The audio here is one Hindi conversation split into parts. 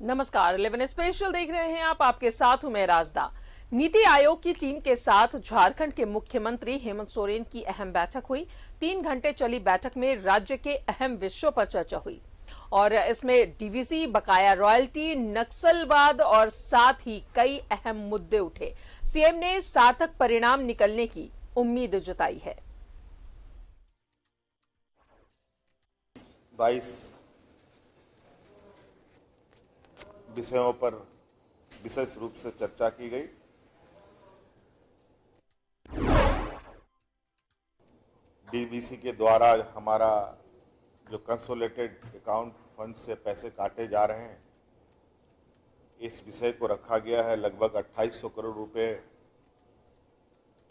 नमस्कार, 11 स्पेशल देख रहे हैं आप। आपके साथ हूं मैं राजदा। नीति आयोग की टीम के साथ झारखंड के मुख्यमंत्री हेमंत सोरेन की अहम बैठक हुई। 3 घंटे चली बैठक में राज्य के अहम विषयों पर चर्चा हुई और इसमें डीवीसी, बकाया रॉयल्टी, नक्सलवाद और साथ ही कई अहम मुद्दे उठे। सीएम ने सार्थक परिणाम निकलने की उम्मीद जताई है। 22 विषयों पर विशेष रूप से चर्चा की गई। डीवीसी के द्वारा हमारा जो कंसोलिडेटेड अकाउंट फंड से पैसे काटे जा रहे हैं, इस विषय को रखा गया है। लगभग 2800 करोड़ रुपए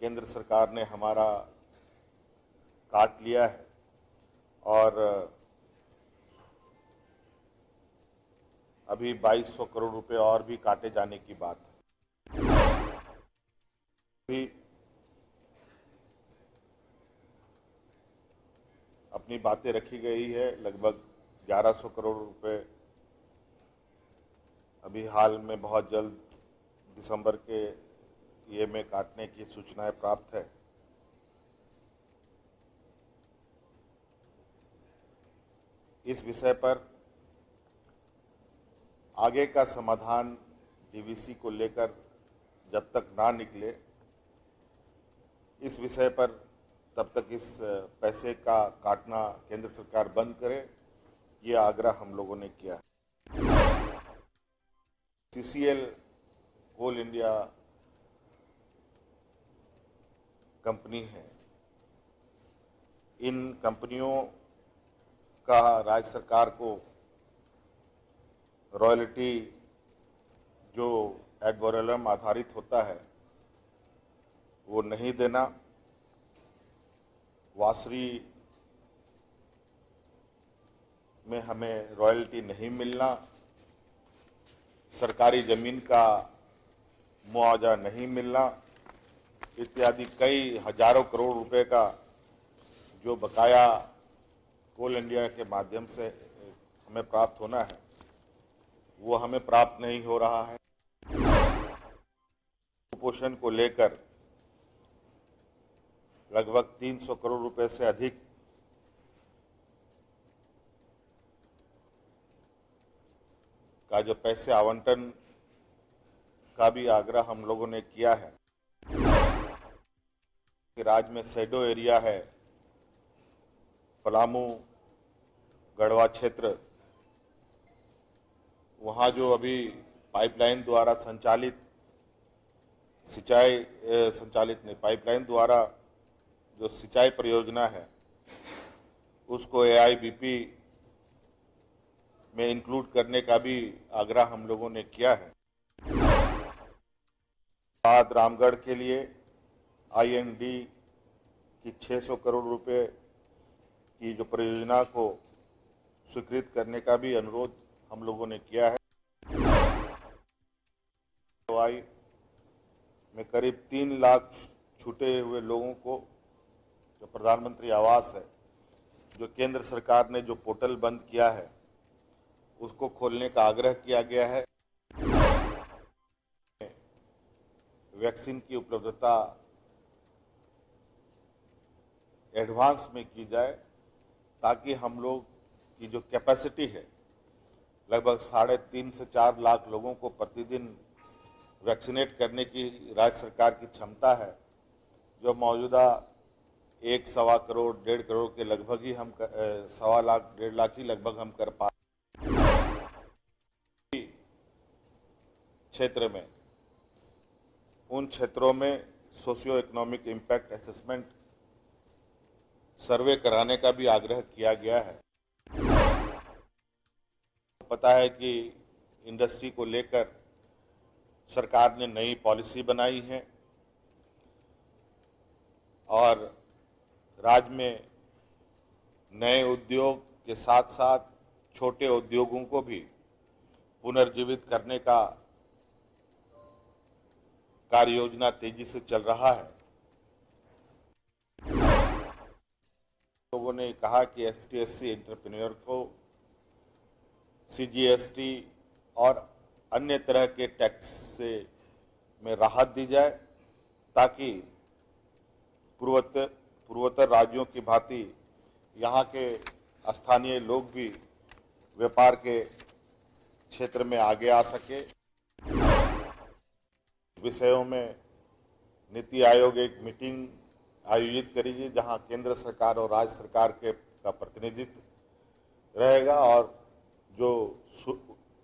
केंद्र सरकार ने हमारा काट लिया है और अभी 2200 करोड़ रुपए और भी काटे जाने की बात है। भी अपनी बातें रखी गई है। लगभग 1100 करोड़ रुपए अभी हाल में बहुत जल्द दिसंबर के ये में काटने की सूचनाएं प्राप्त है। इस विषय पर आगे का समाधान डीवीसी को लेकर जब तक ना निकले, इस विषय पर तब तक इस पैसे का काटना केंद्र सरकार बंद करे, ये आग्रह हम लोगों ने किया है। सीसीएल कोल इंडिया कंपनी है। इन कंपनियों का राज्य सरकार को रॉयल्टी जो एड वैलोरम आधारित होता है वो नहीं देना, वासरी में हमें रॉयल्टी नहीं मिलना, सरकारी जमीन का मुआवजा नहीं मिलना, इत्यादि कई हजारों करोड़ रुपए का जो बकाया कोल इंडिया के माध्यम से हमें प्राप्त होना है, वो हमें प्राप्त नहीं हो रहा है। कुपोषण को लेकर लगभग 300 करोड़ रुपए से अधिक का जो पैसे आवंटन का भी आग्रह हम लोगों ने किया है। राज्य में शैडो एरिया है, पलामू गढ़वा क्षेत्र, वहाँ जो अभी पाइपलाइन द्वारा पाइपलाइन द्वारा जो सिंचाई परियोजना है, उसको एआईबीपी में इंक्लूड करने का भी आग्रह हम लोगों ने किया है। बाद रामगढ़ के लिए आईएनडी की 600 करोड़ रुपए की जो परियोजना को स्वीकृत करने का भी अनुरोध हम लोगों ने किया है। दवाई में करीब 3 लाख छूटे हुए लोगों को जो प्रधानमंत्री आवास है, जो केंद्र सरकार ने जो पोर्टल बंद किया है, उसको खोलने का आग्रह किया गया है। वैक्सीन की उपलब्धता एडवांस में की जाए ताकि हम लोग की जो कैपेसिटी है, लगभग 3.5 से 4 लाख लोगों को प्रतिदिन वैक्सीनेट करने की राज्य सरकार की क्षमता है, जो मौजूदा 1.25 करोड़ 1.5 करोड़ के लगभग ही हम 1.25 लाख 1.5 लाख ही लगभग हम कर पा क्षेत्र में। उन क्षेत्रों में सोशियो इकोनॉमिक इम्पैक्ट असेसमेंट सर्वे कराने का भी आग्रह किया गया है। पता है कि इंडस्ट्री को लेकर सरकार ने नई पॉलिसी बनाई है और राज्य में नए उद्योग के साथ साथ छोटे उद्योगों को भी पुनर्जीवित करने का कार्य योजना तेजी से चल रहा है। लोगों ने कहा कि एसटी एससी एंटरप्रेन्योर को सीजीएसटी और अन्य तरह के टैक्स से में राहत दी जाए, ताकि पूर्वोत्तर राज्यों की भांति यहाँ के स्थानीय लोग भी व्यापार के क्षेत्र में आगे आ सके। विषयों में नीति आयोग एक मीटिंग आयोजित करेगी, जहां केंद्र सरकार और राज्य सरकार का प्रतिनिधित्व रहेगा और जो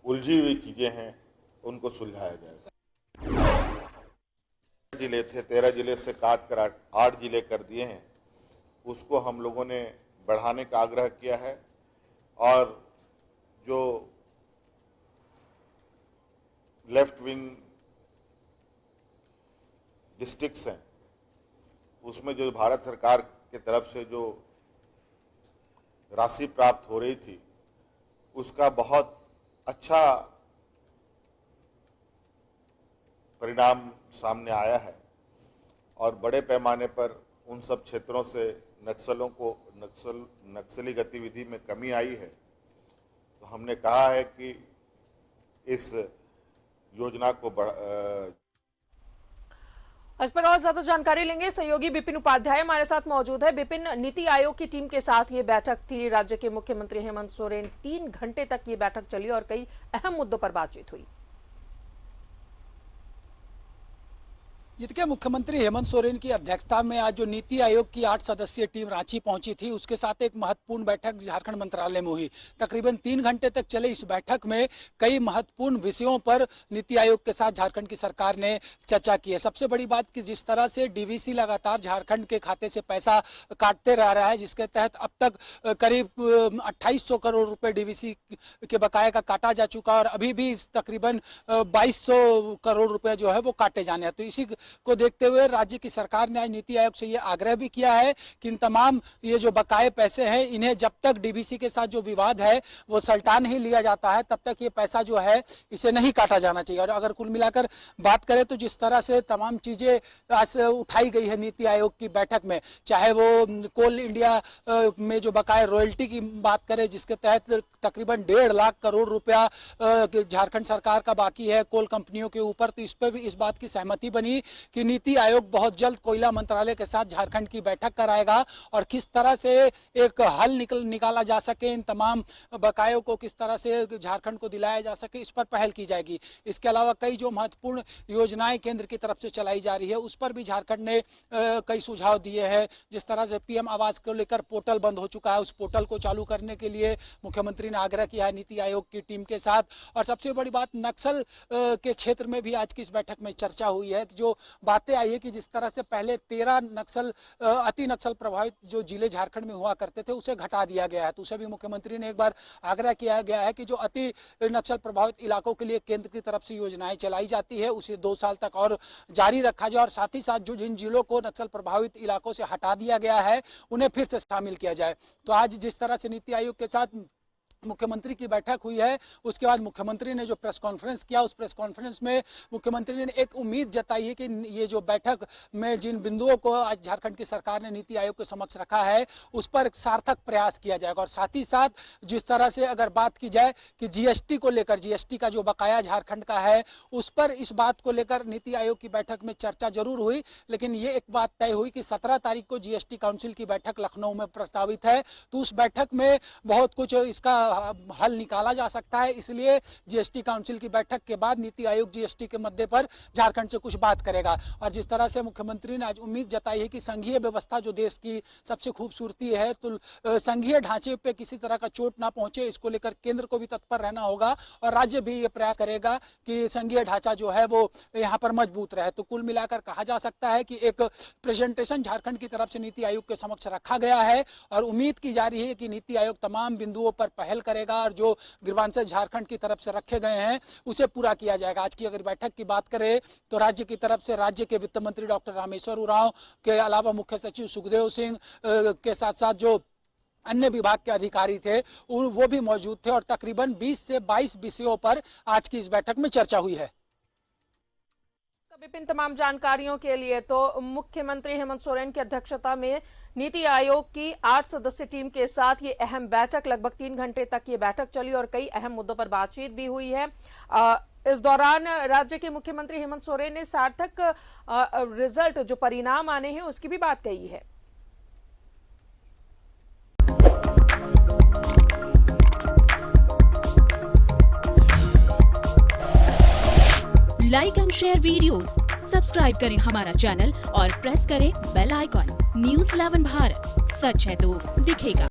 उलझी हुई चीजें हैं उनको सुलझाया जाएगा। जिले थे, 13 जिले से काट कर 8 जिले कर दिए हैं, उसको हम लोगों ने बढ़ाने का आग्रह किया है। और जो लेफ्ट विंग डिस्ट्रिक्ट्स हैं, उसमें जो भारत सरकार की तरफ से जो राशि प्राप्त हो रही थी, उसका बहुत अच्छा परिणाम सामने आया है और बड़े पैमाने पर उन सब क्षेत्रों से नक्सली गतिविधि में कमी आई है। तो हमने कहा है कि इस योजना को इस पर और ज्यादा जानकारी लेंगे। सहयोगी विपिन उपाध्याय हमारे साथ मौजूद है। विपिन, नीति आयोग की टीम के साथ ये बैठक थी। राज्य के मुख्यमंत्री हेमंत सोरेन, 3 घंटे तक ये बैठक चली और कई अहम मुद्दों पर बातचीत हुई। जिसके मुख्यमंत्री हेमंत सोरेन की अध्यक्षता में आज जो नीति आयोग की 8 सदस्यीय टीम रांची पहुंची थी, उसके साथ एक महत्वपूर्ण बैठक झारखंड मंत्रालय में हुई। तकरीबन 3 घंटे तक चले इस बैठक में कई महत्वपूर्ण विषयों पर नीति आयोग के साथ झारखंड की सरकार ने चर्चा की है। सबसे बड़ी बात कि जिस तरह से डीवीसी लगातार झारखंड के खाते से पैसा काटते रह रहा है, जिसके तहत अब तक करीब 2800 करोड़ रुपए डीवीसी के बकाये का काटा जा चुका और अभी भी तकरीबन 2200 करोड़ रुपए जो है वो काटे जाने हैं। तो इसी को देखते हुए राज्य की सरकार ने आज नीति आयोग से ये आग्रह भी किया है कि इन तमाम ये जो बकाये पैसे हैं, इन्हें जब तक डीवीसी के साथ जो विवाद है वो सलटा नहीं लिया जाता है, तब तक ये पैसा जो है इसे नहीं काटा जाना चाहिए। और अगर कुल मिलाकर बात करें तो जिस तरह से तमाम चीजें आज उठाई गई है नीति आयोग की बैठक में, चाहे वो कोल इंडिया में जो बकाये रॉयल्टी की बात करें, जिसके तहत तकरीबन 1.5 लाख करोड़ रुपया झारखंड सरकार का बाकी है कोल कंपनियों के ऊपर, तो इस पर भी इस बात की सहमति बनी कि नीति आयोग बहुत जल्द कोयला मंत्रालय के साथ झारखंड की बैठक कराएगा और किस तरह से एक हल निकाला जा सके, इन तमाम बकायों को किस तरह से झारखंड को दिलाया जा सके, इस पर पहल की जाएगी। इसके अलावा कई जो महत्वपूर्ण योजनाएं केंद्र की तरफ से चलाई जा रही है, उस पर भी झारखंड ने कई सुझाव दिए हैं। जिस तरह से पीएम आवास को लेकर पोर्टल बंद हो चुका है, उस पोर्टल को चालू करने के लिए मुख्यमंत्री ने आग्रह किया है नीति आयोग की टीम के साथ। और सबसे बड़ी बात, नक्सल के क्षेत्र में भी आज की इस बैठक में चर्चा हुई है। जो बातें आई है कि जिस तरह से पहले 13 अति नक्सल प्रभावित जो जिले झारखंड में हुआ करते थे, उसे घटा दिया गया है। तो उसे भी मुख्यमंत्री ने एक बार आग्रह किया गया है कि जो अति नक्सल प्रभावित इलाकों के लिए केंद्र की तरफ से योजनाएं चलाई जाती है, उसे 2 साल तक और जारी रखा जाए और साथ ही साथ जो जिन जिलों को नक्सल प्रभावित इलाकों से हटा दिया गया है, उन्हें फिर से शामिल किया जाए। तो आज जिस तरह से नीति आयोग के साथ मुख्यमंत्री की बैठक हुई है, उसके बाद मुख्यमंत्री ने जो प्रेस कॉन्फ्रेंस किया, उस प्रेस कॉन्फ्रेंस में मुख्यमंत्री ने एक उम्मीद जताई है कि ये जो बैठक में जिन बिंदुओं को आज झारखंड की सरकार ने नीति आयोग के समक्ष रखा है, उस पर एक सार्थक प्रयास किया जाएगा। और साथ ही साथ जिस तरह से अगर बात की जाए कि जीएसटी को लेकर, जीएसटी का जो बकाया झारखंड का है, उस पर इस बात को लेकर नीति आयोग की बैठक में चर्चा जरूर हुई, लेकिन ये एक बात तय हुई कि 17 तारीख को जीएसटी काउंसिल की बैठक लखनऊ में प्रस्तावित है। तो उस बैठक में बहुत कुछ इसका हल निकाला जा सकता है, इसलिए जीएसटी काउंसिल की बैठक के बाद नीति आयोग जीएसटी के मुद्दे पर झारखंड से कुछ बात करेगा। और जिस तरह से मुख्यमंत्री ने आज उम्मीद जताई है कि संघीय व्यवस्था जो देश की सबसे खूबसूरती है, तो संघीय ढांचे पे किसी तरह का चोट ना पहुंचे, इसको लेकर केंद्र को भी तत्पर रहना होगा और राज्य भी ये प्रयास करेगा कि संघीय ढांचा जो है वो यहाँ पर मजबूत रहे। तो कुल मिलाकर कहा जा सकता है कि एक प्रेजेंटेशन झारखंड की तरफ से नीति आयोग के समक्ष रखा गया है और उम्मीद की जा रही है कि नीति आयोग तमाम बिंदुओं पर पहल करेगा और जो ग्रीवांसेस झारखंड की तरफ से रखे गए हैं उसे पूरा किया जाएगा। आज की अगर बैठक की बात करें तो राज्य की तरफ से राज्य के वित्त मंत्री डॉक्टर रामेश्वर उरांव के अलावा मुख्य सचिव सुखदेव सिंह के साथ साथ जो अन्य विभाग के अधिकारी थे वो भी मौजूद थे और तकरीबन 20 से 22 विषयों पर आज की इस बैठक में चर्चा हुई है। विभिन्न तमाम जानकारियों के लिए तो मुख्यमंत्री हेमंत सोरेन की अध्यक्षता में नीति आयोग की 8 सदस्यीय टीम के साथ ये अहम बैठक, लगभग 3 घंटे तक ये बैठक चली और कई अहम मुद्दों पर बातचीत भी हुई है। इस दौरान राज्य के मुख्यमंत्री हेमंत सोरेन ने सार्थक रिजल्ट, जो परिणाम आने हैं, उसकी भी बात कही है। Like and share videos, subscribe करें हमारा चैनल और प्रेस करें बेल आइकॉन। न्यूज़ 11 भारत, सच है तो दिखेगा।